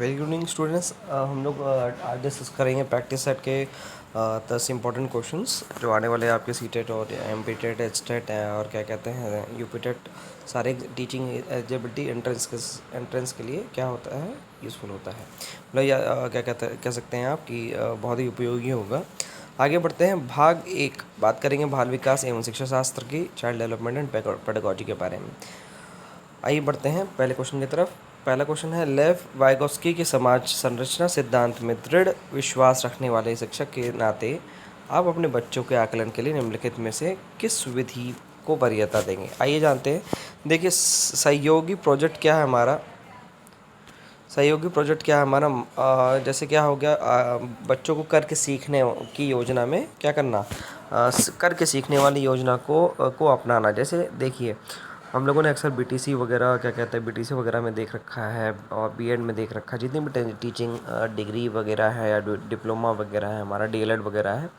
Very good evening students. हम लोग आज डिस्कस करेंगे प्रैक्टिस सेट के 10 इंपॉर्टेंट क्वेश्चंस जो आने वाले हैं आपके सी टेट और M P TET, H TET और क्या कहते हैं यू पी टेट, सारे टीचिंग एलिजिबिलिटी एंट्रेंस के लिए क्या होता है, यूज़फुल होता है। मतलब क्या कह सकते हैं आप कि बहुत ही उपयोगी होगा। आगे बढ़ते हैं। भाग 1 बात करेंगे बाल विकास एवं शिक्षा शास्त्र की, चाइल्ड डेवलपमेंट एंड पेडागोजी के बारे में। आइए बढ़ते हैं पहले क्वेश्चन की तरफ। पहला क्वेश्चन है, लेव वाइगोस्की के समाज संरचना सिद्धांत में दृढ़ विश्वास रखने वाले शिक्षक के नाते आप अपने बच्चों के आकलन के लिए निम्नलिखित में से किस विधि को वरीयता देंगे। आइए जानते हैं। देखिए, सहयोगी प्रोजेक्ट क्या है हमारा। सहयोगी प्रोजेक्ट क्या है हमारा, जैसे क्या हो गया, बच्चों को करके सीखने की योजना में क्या करना, करके सीखने वाली योजना को अपनाना। जैसे देखिए, हम लोगों ने अक्सर बीटीसी वगैरह, क्या कहते हैं, बीटीसी वगैरह में देख रखा है और बीएड में देख रखा है, जितनी भी टीचिंग डिग्री वगैरह है या डिप्लोमा वगैरह है, हमारा डीएलएड वगैरह है।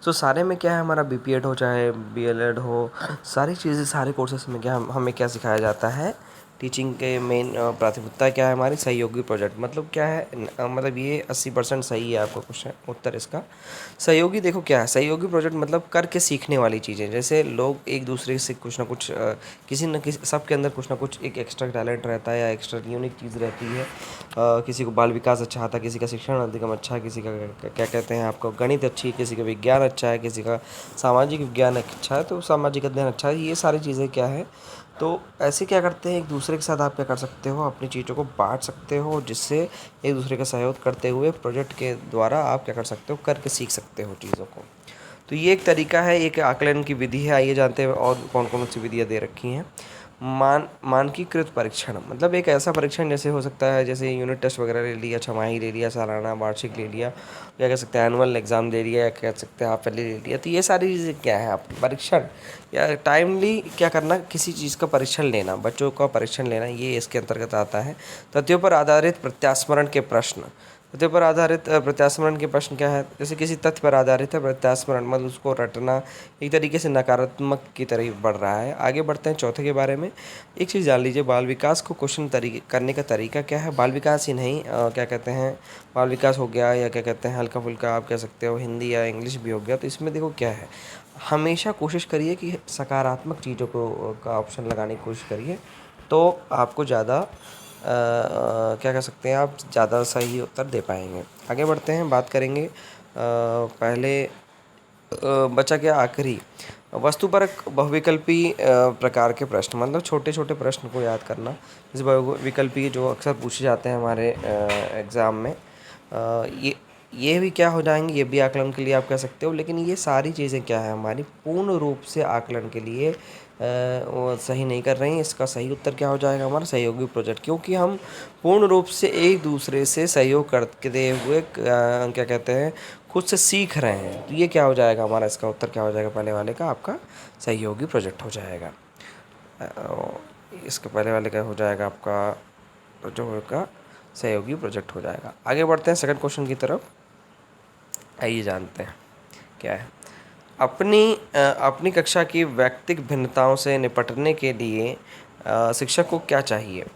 सो सारे में क्या है, हमारा बीपीएड हो चाहे बीएलएड हो, सारी चीज़ें, सारे कोर्सेज में क्या हमें क्या सिखाया जाता है। टीचिंग के मेन प्राथमिकता क्या है हमारी, सहयोगी प्रोजेक्ट। मतलब क्या है, मतलब ये 80% सही है आपका क्वेश्चन उत्तर इसका। सहयोगी, देखो क्या है सहयोगी प्रोजेक्ट, मतलब करके सीखने वाली चीज़ें। जैसे लोग एक दूसरे से कुछ ना कुछ, किसी न किसी, सबके अंदर कुछ ना कुछ एक एक्स्ट्रा टैलेंट रहता है या एक्स्ट्रा यूनिक चीज़ रहती है। किसी को बाल विकास अच्छा आता है, किसी का शिक्षण अधिगम अच्छा है, किसी का क्या कहते हैं आपको गणित अच्छी है, किसी का विज्ञान अच्छा है, किसी का सामाजिक विज्ञान अच्छा है, तो सामाजिक अध्ययन अच्छा है। ये सारी चीज़ें क्या है, तो ऐसे क्या करते हैं, एक दूसरे के साथ आप क्या कर सकते हो, अपनी चीज़ों को बांट सकते हो, जिससे एक दूसरे का सहयोग करते हुए प्रोजेक्ट के द्वारा आप क्या कर सकते हो, करके सीख सकते हो चीज़ों को। तो ये एक तरीका है, एक आकलन की विधि है। आइए जानते हैं और कौन कौन सी विधियाँ दे रखी हैं। मानकीकृत परीक्षण, मतलब एक ऐसा परीक्षण जैसे हो सकता है, जैसे यूनिट टेस्ट वगैरह ले लिया, छमाही ले लिया, सालाना वार्षिक ले लिया, या कह सकते हैं एनुअल एग्ज़ाम ले लिया, या कह सकते हैं हाफ ईयरली ले लिया। तो ये सारी चीज़ें क्या है, आप परीक्षण या टाइमली क्या करना, किसी चीज़ का परीक्षण लेना, बच्चों का परीक्षण लेना, ये इसके अंतर्गत आता है। तथ्यों पर आधारित प्रत्यास्मरण के प्रश्न। तथ्य पर आधारित प्रत्यास्मरण के प्रश्न क्या है, जैसे किसी तथ्य पर आधारित है प्रत्यास्मरण, मतलब उसको रटना एक तरीके से नकारात्मक की तरफ बढ़ रहा है। आगे बढ़ते हैं चौथे के बारे में। एक चीज़ जान लीजिए, बाल विकास को क्वेश्चन तरीके करने का तरीका क्या है। बाल विकास ही नहीं, क्या कहते हैं, बाल विकास हो गया या क्या कहते हैं हल्का फुल्का आप कह सकते हो हिंदी या इंग्लिश भी हो गया। तो इसमें देखो क्या है, हमेशा कोशिश करिए कि सकारात्मक चीज़ों को का ऑप्शन लगाने की कोशिश करिए, तो आपको ज़्यादा क्या कह सकते हैं, आप ज़्यादा सही उत्तर दे पाएंगे। आगे बढ़ते हैं, बात करेंगे पहले बचा क्या आखिरी, वस्तुपरक बहुविकल्पी प्रकार के प्रश्न, मतलब छोटे छोटे प्रश्न को याद करना। जैसे बहुविकल्पी जो अक्सर पूछे जाते हैं हमारे एग्ज़ाम में, ये भी क्या हो जाएंगे, ये भी आकलन के लिए आप कह सकते हो। लेकिन ये सारी चीज़ें क्या है, हमारी पूर्ण रूप से आकलन के लिए वो सही नहीं कर रही हैं। इसका सही उत्तर क्या हो जाएगा, हमारा सहयोगी प्रोजेक्ट, क्योंकि हम पूर्ण रूप से एक दूसरे से सहयोग करते हुए क्या कहते हैं, खुद से सीख रहे हैं। तो ये क्या हो जाएगा हमारा, इसका उत्तर क्या हो जाएगा, पहले वाले का आपका सहयोगी प्रोजेक्ट हो जाएगा। इसके पहले वाले का हो जाएगा आपका जो होगा सहयोगी प्रोजेक्ट हो जाएगा। आगे बढ़ते हैं सेकंड क्वेश्चन की तरफ। आइए जानते हैं क्या है। अपनी कक्षा की व्यक्तिगत भिन्नताओं से निपटने के लिए शिक्षक को क्या चाहिए।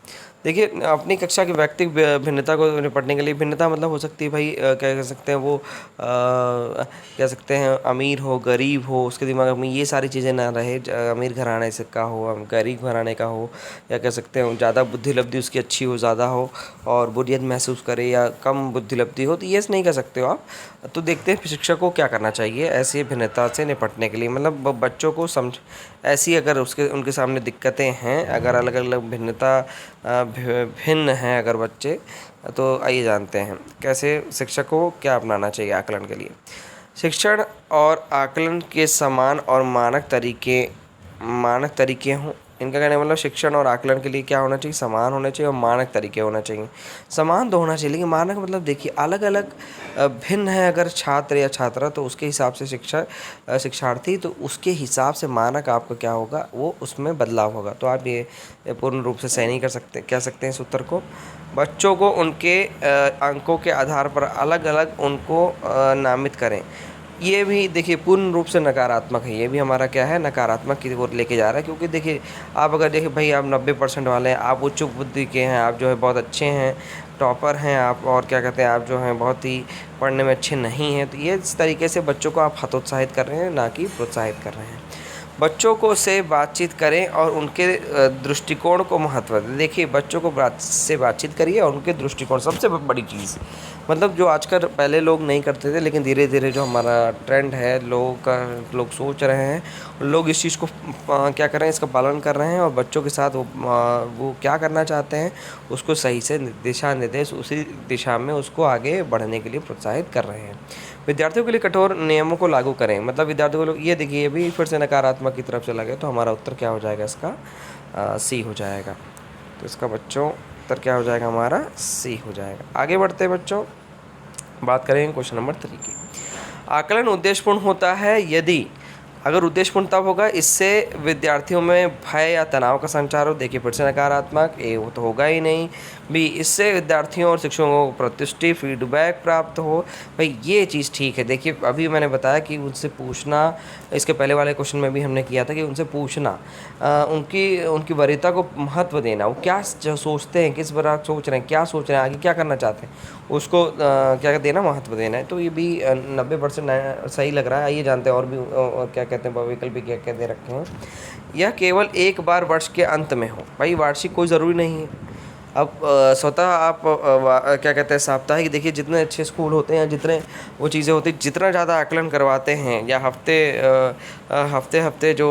देखिए, अपनी कक्षा की व्यक्तिगत भिन्नता को निपटने के लिए, भिन्नता मतलब हो सकती है भाई, क्या कह सकते हैं वो, कह सकते हैं अमीर हो गरीब हो, उसके दिमाग में ये सारी चीज़ें ना रहे। अमीर घराने से का हो, गरीब घराने का हो, या कह सकते हैं ज़्यादा बुद्धि लब्धि उसकी अच्छी हो, ज़्यादा हो, और बोरियत महसूस करे, या कम बुद्धि लब्धि हो, तो ये नहीं कर सकते हो आप। तो देखते हैं शिक्षक को क्या करना चाहिए ऐसी भिन्नता से निपटने के लिए। मतलब बच्चों को समझ ऐसी, अगर उनके सामने दिक्कतें हैं, अगर अलग अलग भिन्नता भिन्न हैं अगर बच्चे, तो आइए जानते हैं कैसे शिक्षक को क्या अपनाना चाहिए आकलन के लिए। शिक्षण और आकलन के समान और मानक तरीके हों। इनका कहने का मतलब शिक्षण और आकलन के लिए क्या होना चाहिए, समान होना चाहिए और मानक तरीके होना चाहिए। समान तो होना चाहिए, लेकिन मानक मतलब देखिए अलग अलग भिन्न है अगर छात्र या छात्रा, तो उसके हिसाब से शिक्षार्थी, तो उसके हिसाब से मानक आपका क्या होगा, वो उसमें बदलाव होगा। तो आप ये पूर्ण रूप से सही नहीं कह सकते हैं इस उत्तर को। बच्चों को उनके अंकों के आधार पर अलग अलग उनको नामित करें। ये भी देखिए पूर्ण रूप से नकारात्मक है, ये भी हमारा क्या है, नकारात्मक की ओर लेके जा रहा है। क्योंकि देखिए आप अगर देखिए भाई आप 90% वाले हैं, आप उच्च बुद्धि के हैं, आप जो है बहुत अच्छे हैं, टॉपर हैं आप, और क्या कहते हैं, आप जो हैं बहुत ही पढ़ने में अच्छे नहीं हैं, तो ये इस तरीके से बच्चों को आप हतोत्साहित कर रहे हैं, ना कि प्रोत्साहित कर रहे हैं। बच्चों को से बातचीत करें और उनके दृष्टिकोण को महत्व दें। देखिए बच्चों को से बातचीत करिए और उनके दृष्टिकोण, सबसे बड़ी चीज़, मतलब जो आजकल पहले लोग नहीं करते थे, लेकिन धीरे धीरे जो हमारा ट्रेंड है, लोग सोच रहे हैं, लोग इस चीज़ को क्या कर रहे हैं, इसका पालन कर रहे हैं, और बच्चों के साथ वो क्या करना चाहते हैं उसको सही से दिशा निर्देश, उसी दिशा में उसको आगे बढ़ने के लिए प्रोत्साहित कर रहे हैं। विद्यार्थियों के लिए कठोर नियमों को लागू करें, मतलब विद्यार्थियों को ये देखिए, ये भी फिर से नकारात्मक की तरफ चला गया, तो हमारा उत्तर क्या हो जाएगा इसका, सी हो जाएगा। तो इसका बच्चों उत्तर क्या हो जाएगा, हमारा सी हो जाएगा। आगे बढ़ते हैं बच्चों, बात करेंगे क्वेश्चन नंबर 3 की। आकलन उद्देश्यपूर्ण होता है यदि, अगर उद्देश्यपूर्ण तब होगा इससे विद्यार्थियों में भय या तनाव का संचार हो। देखिए फिर से नकारात्मक, ए वो तो होगा ही नहीं। बी, इससे विद्यार्थियों और शिक्षकों को प्रतिष्ठित फीडबैक प्राप्त हो। भाई ये चीज़ ठीक है। देखिए अभी मैंने बताया कि उनसे पूछना, इसके पहले वाले क्वेश्चन में भी हमने किया था कि उनसे पूछना, उनकी वरीयता को महत्व देना, वो क्या सोचते हैं, किस बारे सोच रहे हैं, क्या सोच रहे हैं, आगे क्या करना चाहते हैं, उसको क्या देना, महत्व देना है। तो ये भी 90% सही लग रहा है। आइए जानते हैं और भी क्या कहते हैं, विकल्प भी क्या क्या दे रखे हैं। यह केवल एक बार वर्ष के अंत में हो। भाई वार्षिक कोई ज़रूरी नहीं है। अब स्वतः आप क्या कहते हैं, साप्ताहिक, देखिए जितने अच्छे स्कूल होते हैं, जितने वो चीज़ें होती हैं, जितना ज़्यादा आकलन करवाते हैं, या हफ्ते हफ्ते जो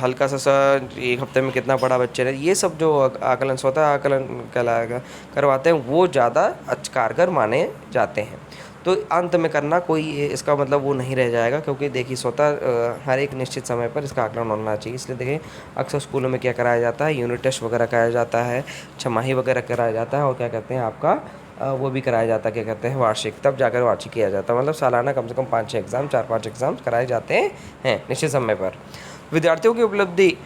हल्का सा एक हफ्ते में कितना पढ़ा बच्चे ने, ये सब जो आकलन, स्वतः आकलन कहलाएगा, करवाते हैं, वो ज़्यादा कारगर माने जाते हैं। तो अंत में करना कोई इसका मतलब वो नहीं रह जाएगा, क्योंकि देखिए स्वतः हर एक निश्चित समय पर इसका आकलन होना चाहिए। इसलिए देखिए अक्सर स्कूलों में क्या कराया जाता है, यूनिट टेस्ट वगैरह कराया जाता है, छमाही वगैरह कराया जाता है, और क्या कहते हैं आपका वो भी कराया जाता है, क्या कहते हैं, वार्षिक, तब जाकर वार्षिक किया जाता है। मतलब सालाना कम से कम 5-6 एग्ज़ाम, 4-5 एग्ज़ाम कराए जाते हैं निश्चित समय पर। विद्यार्थियों की उपलब्धि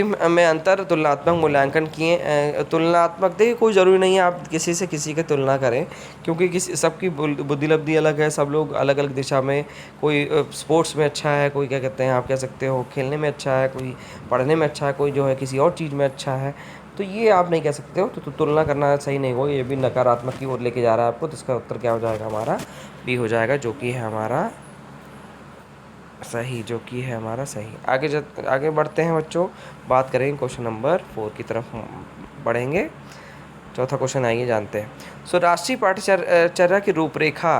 में अंतर, तुलनात्मक मूल्यांकन किए। तुलनात्मक देखिए कोई ज़रूरी नहीं है आप किसी से किसी की तुलना करें, क्योंकि किसी सबकी बुद्धिलब्धि अलग है, सब लोग अलग अलग दिशा में, कोई स्पोर्ट्स में अच्छा है, कोई क्या कहते हैं आप कह सकते हो खेलने में अच्छा है, कोई पढ़ने में अच्छा है, कोई जो है किसी और चीज़ में अच्छा है। तो ये आप नहीं कह सकते हो, तो तुलना करना सही नहीं हो, ये भी नकारात्मक की ओर लेके जा रहा है आपको। तो इसका उत्तर क्या हो जाएगा, हमारा बी हो जाएगा, जो कि है हमारा सही, जो कि है हमारा सही। आगे बढ़ते हैं बच्चों, बात करेंगे क्वेश्चन नंबर 4 की तरफ बढ़ेंगे। चौथा क्वेश्चन आइए जानते हैं। राष्ट्रीय पाठ्यचर्या की रूपरेखा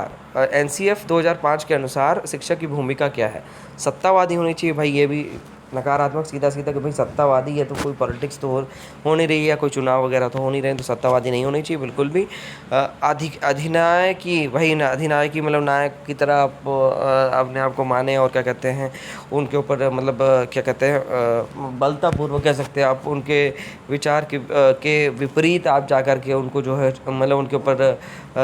NCF 2005 के अनुसार शिक्षक की भूमिका क्या है। सत्तावादी होनी चाहिए। भाई ये भी नकारात्मक सीधा सीधा कि भाई सत्तावादी है तो कोई पॉलिटिक्स तो हो नहीं रही है, कोई चुनाव वगैरह तो हो नहीं रहे, तो सत्तावादी नहीं होनी चाहिए बिल्कुल भी। अधिनायक भाई अधिनायक मतलब नायक की तरह आप अपने आप को माने, और क्या कहते हैं उनके ऊपर मतलब क्या कहते हैं बलतापूर्वक कह सकते हैं आप, उनके विचार के विपरीत आप जा कर के उनको जो है मतलब उनके ऊपर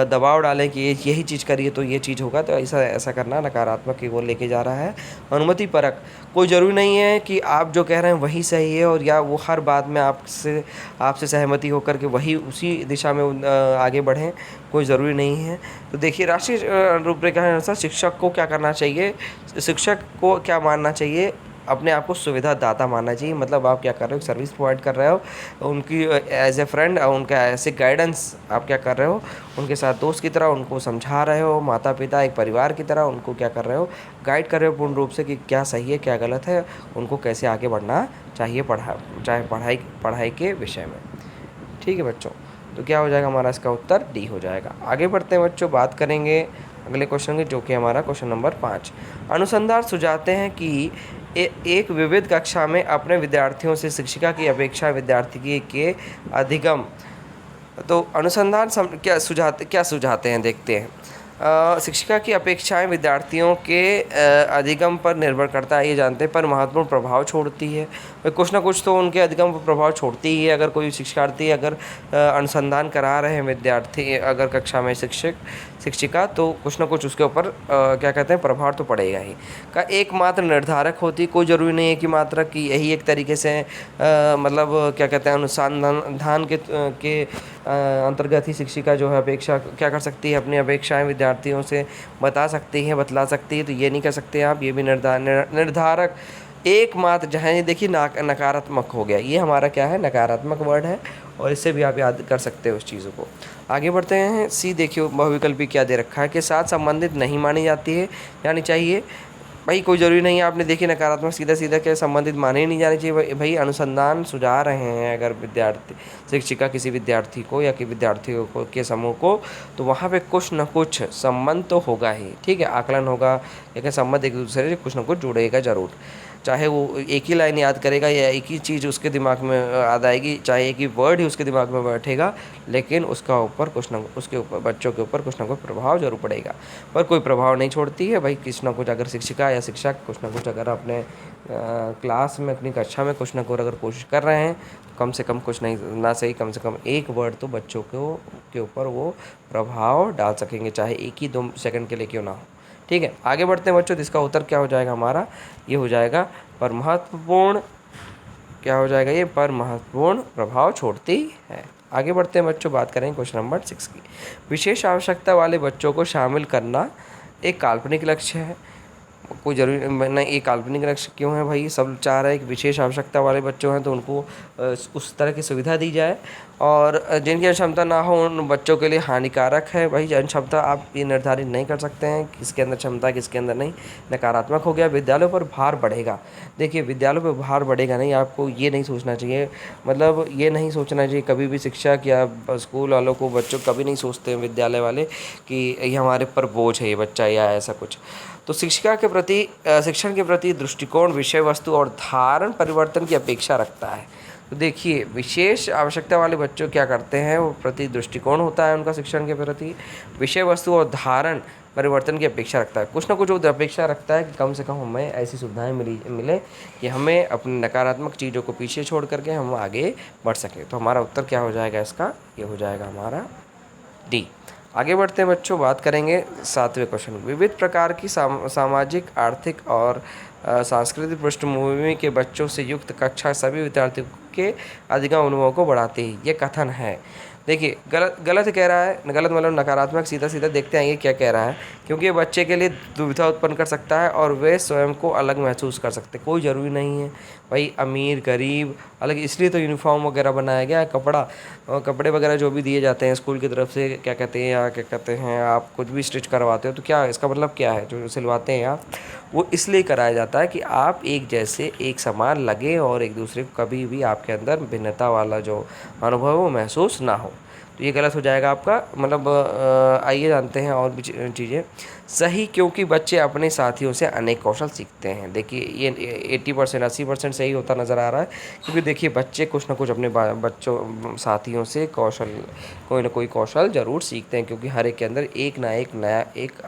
दबाव डालें कि यही चीज़ करिए तो ये चीज़ होगा, तो ऐसा करना नकारात्मक की ओर लेके जा रहा है। अनुमति परक, कोई ज़रूरी नहीं है कि आप जो कह रहे हैं वही सही है, और या वो हर बात में आपसे सहमति होकर के वही उसी दिशा में आगे बढ़ें, कोई ज़रूरी नहीं है। तो देखिए राष्ट्रीय रूपरेखा के अनुसार शिक्षक को क्या करना चाहिए, शिक्षक को क्या मानना चाहिए, अपने आप को सुविधादाता मानना चाहिए। मतलब आप क्या कर रहे हो, सर्विस प्रोवाइड कर रहे हो उनकी एज ए फ्रेंड, उनका ऐसे गाइडेंस आप क्या कर रहे हो, उनके साथ दोस्त की तरह उनको समझा रहे हो, माता पिता एक परिवार की तरह उनको क्या कर रहे हो, गाइड कर रहे हो पूर्ण रूप से कि क्या सही है क्या गलत है, उनको कैसे आगे बढ़ना चाहिए चाहे पढ़ाई के विषय में। ठीक है बच्चों, तो क्या हो जाएगा हमारा इसका उत्तर डी हो जाएगा। आगे बढ़ते हैं बच्चों, बात करेंगे अगले क्वेश्चन के, जो कि हमारा क्वेश्चन नंबर 5। अनुसंधान सुझाते हैं कि एक विविध कक्षा में अपने विद्यार्थियों से शिक्षिका की अपेक्षा विद्यार्थी के अधिगम, तो अनुसंधान क्या सुझाते हैं, देखते हैं। शिक्षिका की अपेक्षाएं विद्यार्थियों के अधिगम पर निर्भर करता है, ये जानते हैं, पर महत्वपूर्ण प्रभाव छोड़ती है। कुछ ना कुछ तो उनके अधिगम पर प्रभाव छोड़ती ही है। अगर कोई शिक्षार्थी अगर अनुसंधान करा रहे हैं विद्यार्थी अगर कक्षा में शिक्षिका, तो कुछ ना कुछ उसके ऊपर क्या कहते हैं प्रभाव तो पड़ेगा ही। का एकमात्र निर्धारक होती, कोई ज़रूरी नहीं है कि मात्रा की यही एक तरीके से मतलब क्या कहते हैं अनुसंधान के अंतर्गत ही शिक्षिका जो है अपेक्षा क्या कर सकती है, अपनी अपेक्षाएं विद्यार्थियों से बतला सकती है। तो ये नहीं कर सकते आप, ये भी निर्धारक एकमात्र जहाँ ये देखिए नकारात्मक हो गया, ये हमारा क्या है, नकारात्मक वर्ड है, और इससे भी आप याद कर सकते हो उस चीज़ों को। आगे बढ़ते हैं। सी देखिए बहुविकल्पी क्या दे रखा है कि साथ संबंधित नहीं मानी जाती है, यानी चाहिए भाई कोई ज़रूरी नहीं है आपने देखिए नकारात्मक सीधा सीधा के संबंधित माने ही नहीं जाने चाहिए। भाई अनुसंधान सुझा रहे हैं अगर विद्यार्थी शिक्षिका किसी विद्यार्थी को या कि विद्यार्थियों को के समूह को, तो वहाँ पे कुछ न कुछ संबंध तो होगा ही, ठीक है, आकलन होगा, लेकिन संबंध एक दूसरे से कुछ न कुछ जुड़ेगा ज़रूर। चाहे वो एक ही लाइन याद करेगा या एक ही चीज़ उसके दिमाग में याद आएगी, चाहे एक ही वर्ड ही उसके दिमाग में बैठेगा, लेकिन उसका ऊपर कुछ ना उसके ऊपर बच्चों के ऊपर कुछ ना कुछ प्रभाव जरूर पड़ेगा। पर कोई प्रभाव नहीं छोड़ती है भाई, कुछ ना कुछ अगर शिक्षिका या शिक्षक कुछ ना कुछ अगर अपने क्लास में अपनी कक्षा में कुछ ना कुछ अगर कोशिश कर रहे हैं, तो कम से कम कुछ नहीं ना सही, कम से कम एक वर्ड तो बच्चों को के ऊपर वो प्रभाव डाल सकेंगे, चाहे 1 ही 2 सेकंड के लिए क्यों ना हो। ठीक है, आगे बढ़ते हैं बच्चों। तो इसका उत्तर क्या हो जाएगा हमारा, ये हो जाएगा पर महत्वपूर्ण, क्या हो जाएगा ये, पर महत्वपूर्ण प्रभाव छोड़ती है। आगे बढ़ते हैं बच्चों, बात करेंगे क्वेश्चन नंबर 6 की। विशेष आवश्यकता वाले बच्चों को शामिल करना एक काल्पनिक लक्ष्य है। कोई ज़रूरी नहीं, एक काल्पनिक लक्ष्य क्यों है भाई, सब चाह रहे हैं कि विशेष आवश्यकता वाले बच्चों हैं तो उनको उस तरह की सुविधा दी जाए, और जिनकी क्षमता ना हो उन बच्चों के लिए हानिकारक है। भाई जन क्षमता आप ये निर्धारित नहीं कर सकते हैं किसके अंदर क्षमता किसके अंदर नहीं, नकारात्मक हो गया। विद्यालयों पर भार बढ़ेगा, देखिए विद्यालयों पर भार बढ़ेगा नहीं, आपको ये नहीं सोचना चाहिए, मतलब ये नहीं सोचना चाहिए कभी भी शिक्षक या स्कूल वालों को, बच्चों कभी नहीं सोचते हैं विद्यालय वाले कि ये हमारे पर बोझ है ये बच्चा या ऐसा कुछ। तो शिक्षिका के प्रति शिक्षण के प्रति दृष्टिकोण विषय वस्तु और धारण परिवर्तन की अपेक्षा रखता है। तो देखिए विशेष आवश्यकता वाले बच्चों क्या करते हैं, वो प्रति दृष्टिकोण होता है उनका शिक्षण के प्रति, विषय वस्तु और धारण परिवर्तन की अपेक्षा रखता है। कुछ ना कुछ वो अपेक्षा रखता है कि कम से कम हमें ऐसी सुविधाएं मिले कि हमें अपनी नकारात्मक चीज़ों को पीछे छोड़ करके हम आगे बढ़ सकें। तो हमारा उत्तर क्या हो जाएगा इसका, ये हो जाएगा हमारा डी। आगे बढ़ते हैं बच्चों, बात करेंगे 7वें क्वेश्चन। विविध प्रकार की सामाजिक, आर्थिक और सांस्कृतिक पृष्ठभूमि के बच्चों से युक्त कक्षा सभी विद्यार्थियों के अधिगम अनुभव को बढ़ाती है, ये कथन है। देखिए गलत कह रहा है, गलत मतलब नकारात्मक, सीधा सीधा देखते हैं ये क्या कह रहा है, क्योंकि ये बच्चे के लिए दुविधा उत्पन्न कर सकता है और वे स्वयं को अलग महसूस कर सकते हैं। कोई ज़रूरी नहीं है भाई अमीर गरीब अलग, इसलिए तो यूनिफॉर्म वगैरह बनाया गया है, कपड़े वगैरह जो भी दिए जाते हैं स्कूल की तरफ से, क्या कहते हैं या क्या कहते हैं, आप कुछ भी स्टिच करवाते हो तो क्या इसका मतलब क्या है, जो सिलवाते हैं आप, वो इसलिए कराया जाता है कि आप एक जैसे एक समान लगे और एक दूसरे को कभी भी आपके अंदर भिन्नता वाला जो अनुभव वो महसूस ना हो। तो ये गलत हो जाएगा आपका, मतलब आइए जानते हैं और भी चीज़ें। सही, क्योंकि बच्चे अपने साथियों से अनेक कौशल सीखते हैं। देखिए ये 80% 80% सही होता नज़र आ रहा है, क्योंकि देखिए बच्चे कुछ ना कुछ अपने बच्चों साथियों से कोई ना कोई कौशल ज़रूर सीखते हैं, क्योंकि हर एक के अंदर एक ना एक नया एक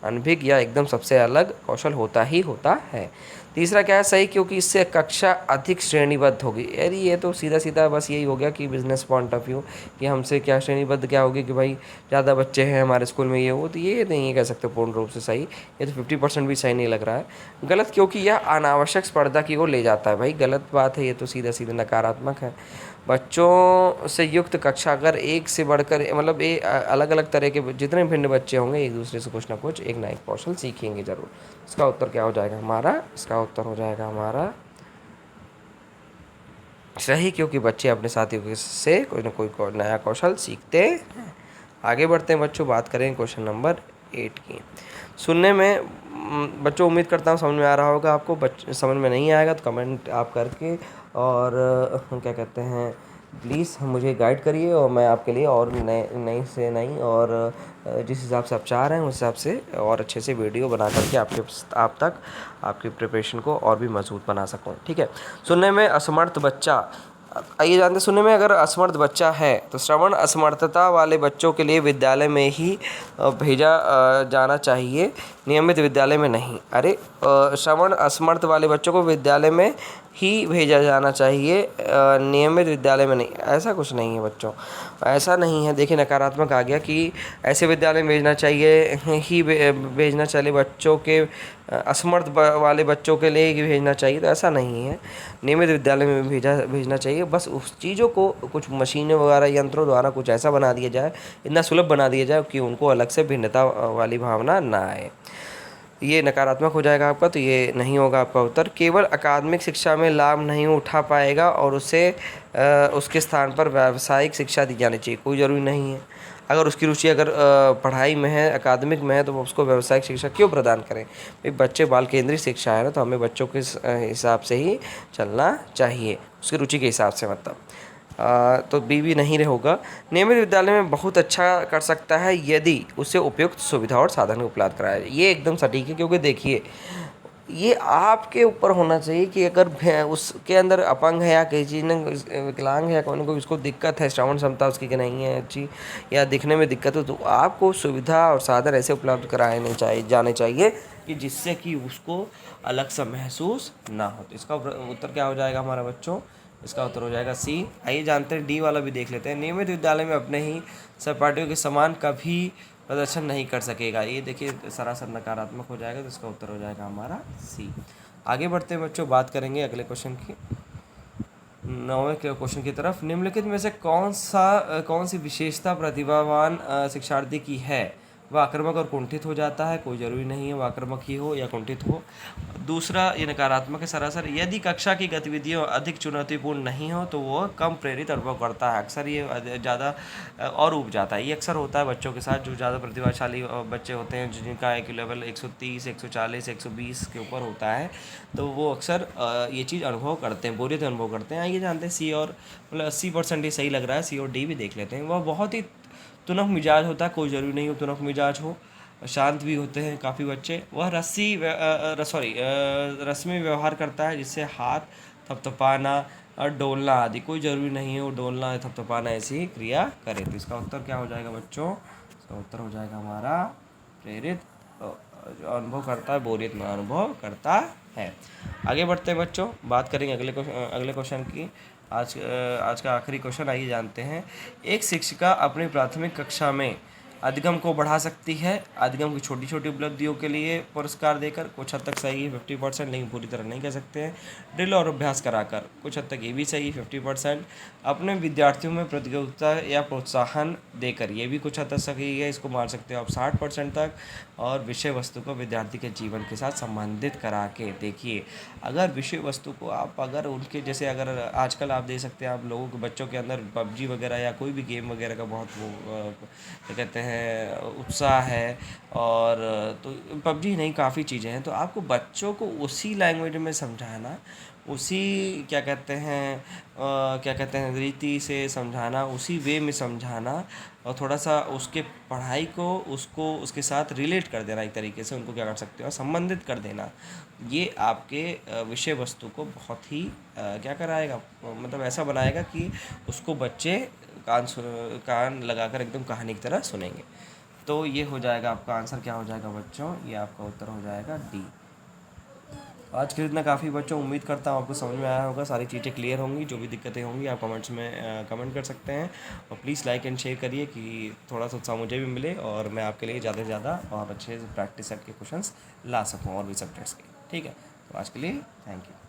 अनभिज्ञ या एकदम सबसे अलग कौशल होता ही होता है। तीसरा क्या है, सही, क्योंकि इससे कक्षा अधिक श्रेणीबद्ध होगी। यार ये तो सीधा सीधा बस यही हो गया कि बिज़नेस पॉइंट ऑफ व्यू कि हमसे क्या श्रेणीबद्ध क्या होगी कि भाई ज़्यादा बच्चे हैं हमारे स्कूल में ये वो, तो ये नहीं कह सकते पूर्ण रूप से सही, ये तो 50% भी सही नहीं लग रहा है। गलत, क्योंकि यह अनावश्यक स्पर्धा की ओर ले जाता है। भाई गलत बात है, ये तो सीधा सीधा नकारात्मक है। बच्चों से युक्त कक्षा अगर एक से बढ़कर मतलब अलग अलग तरह के जितने भिन्न बच्चे होंगे एक दूसरे से कुछ ना कुछ एक ना एक कौशल सीखेंगे ज़रूर। इसका उत्तर क्या हो जाएगा हमारा, इसका उत्तर हो जाएगा हमारा सही, क्योंकि बच्चे अपने साथियों से कोई ना कोई नया कौशल सीखते हैं। आगे बढ़ते हैं बच्चों, बात करें क्वेश्चन नंबर 8 की। सुनने में बच्चों उम्मीद करता हूँ समझ में आ रहा होगा आपको, समझ में नहीं आएगा तो कमेंट आप करके और क्या कहते हैं प्लीज़ मुझे गाइड करिए, और मैं आपके लिए और नई से नई और जिस हिसाब से आप चाह रहे हैं उस हिसाब से और अच्छे से वीडियो बना करके आप तक आपकी प्रिपरेशन को और भी मजबूत बना सकूँ। ठीक है, सुनने में असमर्थ बच्चा, आइए जानते, सुनने में अगर असमर्थ बच्चा है तो श्रवण असमर्थता वाले बच्चों के लिए विद्यालय में ही भेजा जाना चाहिए, नियमित विद्यालय में नहीं। अरे श्रवण असमर्थ वाले बच्चों को विद्यालय में ही भेजा जाना चाहिए, नियमित विद्यालय में नहीं, ऐसा कुछ नहीं है बच्चों। ऐसा नहीं है। देखिए नकारात्मक आ गया कि ऐसे विद्यालय में भेजना चाहिए ही भेजना चाहिए बच्चों के असमर्थ वाले बच्चों के लिए ही भेजना चाहिए, तो ऐसा नहीं है। नियमित विद्यालय में भेजना चाहिए। बस उस चीज़ों को कुछ मशीनें वगैरह यंत्रों द्वारा कुछ ऐसा बना दिया जाए, इतना सुलभ बना दिया जाए कि उनको अलग से भिन्नता वाली भावना ना आए। ये नकारात्मक हो जाएगा आपका, तो ये नहीं होगा आपका उत्तर। केवल अकादमिक शिक्षा में लाभ नहीं उठा पाएगा और उसे उसके स्थान पर व्यावसायिक शिक्षा दी जानी चाहिए, कोई ज़रूरी नहीं है। अगर उसकी रुचि अगर पढ़ाई में है, अकादमिक में है, तो उसको व्यावसायिक शिक्षा क्यों प्रदान करें। भाई बच्चे बाल केंद्रित शिक्षा है ना, तो हमें बच्चों के हिसाब से ही चलना चाहिए, उसकी रुचि के हिसाब से, मतलब तो बी नहीं होगा। नियमित विद्यालय में बहुत अच्छा कर सकता है यदि उसे उपयुक्त सुविधा और साधन उपलब्ध कराया जाए। ये एकदम सटीक है, क्योंकि देखिए ये आपके ऊपर होना चाहिए कि अगर उसके अंदर अपंग है या किसी ने विकलांग है या कोई इसको दिक्कत है, श्रवण क्षमता उसकी कि नहीं है अच्छी, या दिखने में दिक्कत हो, तो आपको सुविधा और साधन ऐसे उपलब्ध कराने जाने चाहिए कि जिससे कि उसको अलग सा महसूस ना हो। तो इसका उत्तर क्या हो जाएगा हमारा बच्चों, इसका उत्तर हो जाएगा सी। आइए जानते हैं डी वाला भी देख लेते हैं। नियमित विद्यालय में अपने ही सहपाठियों के समान कभी प्रदर्शन नहीं कर सकेगा। ये देखिए सरासर नकारात्मक हो जाएगा, तो इसका उत्तर हो जाएगा हमारा सी। आगे बढ़ते हैं बच्चों, बात करेंगे अगले क्वेश्चन की, 9वें क्वेश्चन की तरफ। निम्नलिखित में से कौन सी विशेषता प्रतिभावान शिक्षार्थी की है, वह आक्रामक और कुंठित हो जाता है। कोई ज़रूरी नहीं है वह आक्रामक ही हो या कुंठित हो। दूसरा ये नकारात्मक है सरासर। यदि कक्षा की गतिविधियाँ अधिक चुनौतीपूर्ण नहीं हो तो वह कम प्रेरित अनुभव करता है। अक्सर ये ज़्यादा और ऊब जाता है। ये अक्सर होता है बच्चों के साथ, जो ज़्यादा प्रतिभाशाली बच्चे होते हैं, जिनका IQ लेवल 130, 140, 120 के ऊपर होता है, तो वो अक्सर ये चीज़ अनुभव करते हैं, बोरियत अनुभव करते हैं। आइए जानते हैं सी और, मतलब 80% ही सही लग रहा है, सी और डी भी देख लेते हैं। वह बहुत ही तुनक मिजाज होता है, कोई ज़रूरी नहीं हो तुनक मिजाज हो, शांत भी होते हैं काफ़ी बच्चे। वह रस्मी व्यवहार करता है, जिससे हाथ थपथपाना और डोलना आदि, कोई ज़रूरी नहीं है वो डोलना थपथपाना ऐसी ही क्रिया करे। तो इसका उत्तर क्या हो जाएगा बच्चों, इसका उत्तर हो जाएगा हमारा प्रेरित अनुभव करता है, बोरियत में अनुभव करता है। आगे बढ़ते हैं बच्चों, बात करेंगे अगले क्वेश्चन की। आज का आखिरी क्वेश्चन, आइए जानते हैं। एक शिक्षिका अपनी प्राथमिक कक्षा में अधिगम को बढ़ा सकती है अधिगम की छोटी छोटी उपलब्धियों के लिए पुरस्कार देकर। कुछ हद तक सही है 50%, लेकिन पूरी तरह नहीं कह सकते हैं। ड्रिल और अभ्यास कराकर, कुछ हद तक ये भी सही 50%। अपने विद्यार्थियों में प्रतियोगिता या प्रोत्साहन देकर, ये भी कुछ हद तक सही है, इसको मान सकते हो आप 60% तक। और विषय वस्तु को विद्यार्थी के जीवन के साथ संबंधित करा के, देखिए अगर विषय वस्तु को आप अगर उनके जैसे, अगर आजकल आप देख सकते हैं आप लोगों के बच्चों के अंदर PUBG वगैरह या कोई भी गेम वगैरह का बहुत वो क्या कहते हैं उत्साह है, और तो PUBG नहीं काफ़ी चीज़ें हैं, तो आपको बच्चों को उसी लैंग्वेज में समझाना, उसी क्या कहते हैं रीति से समझाना, उसी वे में समझाना, और थोड़ा सा उसके पढ़ाई को उसको उसके साथ रिलेट कर देना, एक तरीके से उनको क्या कर सकते हो संबंधित कर देना। ये आपके विषय वस्तु को बहुत ही क्या कराएगा, मतलब ऐसा बनाएगा कि उसको बच्चे कान लगाकर एकदम कहानी की तरह सुनेंगे। तो ये हो जाएगा आपका आंसर, क्या हो जाएगा बच्चों, ये आपका उत्तर हो जाएगा डी। आज के इतना काफ़ी बच्चों, उम्मीद करता हूँ आपको समझ में आया होगा, सारी चीज़ें क्लियर होंगी। जो भी दिक्कतें होंगी आप कमेंट्स में कमेंट कर सकते हैं, और प्लीज़ लाइक एंड शेयर करिए कि थोड़ा सा उत्साह मुझे भी मिले और मैं आपके लिए ज़्यादा से ज़्यादा और अच्छे से प्रैक्टिस सेट के क्वेश्चंस ला सकूँ और भी सब्जेक्ट्स के। ठीक है, तो आज के लिए थैंक यू।